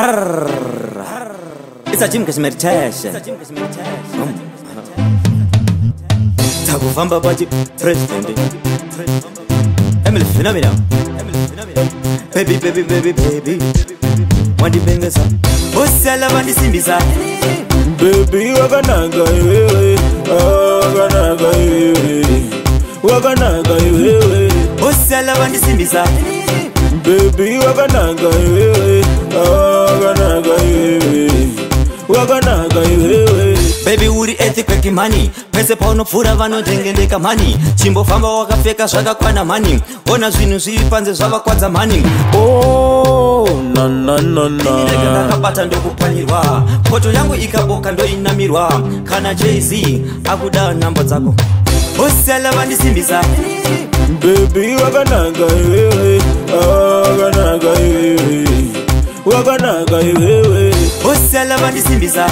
It's a gym meditation. Takufamba bachi president. Emily phenomenal. Baby, baby, baby, baby. Wandi bengeza. Osala wandi simbisa. Baby, wakanaga wewe. Wakanaga wewe. Wakanaga wewe. Osala wandi simbisa. Baby, wakanaga wewe. Wakanaga wewe. Wakanaga wewe. Baby uri ethic money. Pese pauno pfura vanotengendeka mani. Chimbo famba wakapfeka zvakakwana mani. Ona zvinhu zviri panze zvavakwadza mani. Oh, na na na na. Ndakabata ndokupanyirwa. Foto yangu ikaboka ndoinamirwa. Kana Jay-Z akuda namba dzako. Osala vandisimbisa. Baby, wakanaga wewe. Wakanaga wewe. Wakanaga wewe. Osala vandisimbisa.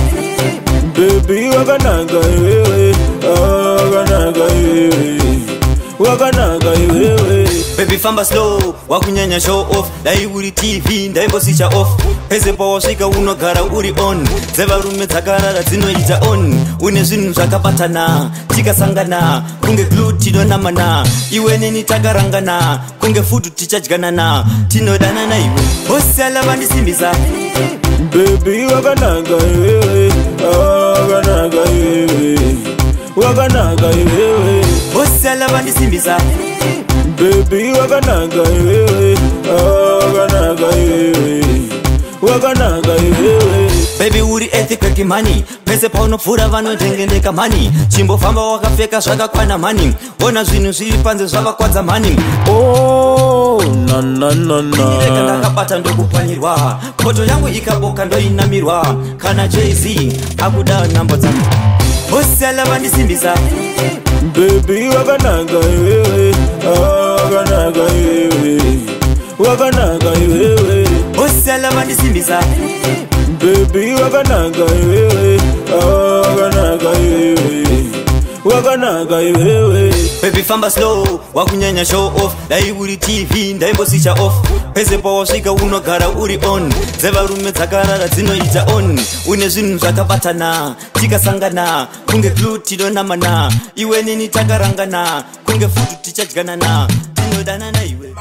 Baby, wakanaga wewe. Wakanaga wewe. Wakanaga wewe. Baby famba slow, wakunyanya show off. Dai uri TV, ndaimbo sicha off. Pese pa wasvika unogara uri on. Dzevarume dzakarara dzinoita on. Une zvinhu zvakabatana, tikasangana. Kunge glue tinonamana. Iwe neni takarangana. Kunge futu tichadyanana. Tinodanana iwe. Osala vandisimbisa. Baby, wakanaga wewe. Wakanaga wewe. Wakanaga wewe. Osala vandisimbisa. Baby, wakanaga wewe. Wakanaga wewe. Wakanaga wewe. Baby uri ethic money. Pese pauno pfura vanotengendeka mani. Chimbo famba wakapfeka zvakakwana mani. Ona zvinhu zviri panze zvavakwadza mani. Oh, na na na na. Ndakabata ndokupanyirwa. Foto yangu ikaboka ndoinamirwa. Kana Jay-Z akuda namba dzako. Osala vandisimbisa. Baby, wakanaga wewe. Wakanaga wewe. Wakanaga wewe. Osala vandisimbisa. Baby, wakanaga wewe. Wakanaga wewe. Wakanaga wewe. Baby famba slow, wakunyanya show off. Dai uri TV, ndaimbo sicha off. Pese pa wasvika unogara uri on. Dzevarume dzakarara dzinoita on. Une zvinhu zvakabatana, tikasangana. Kunge glue tinonamana. Iwe neni takarangana. Kunge futu tichadyanana. Tinodanana iwe.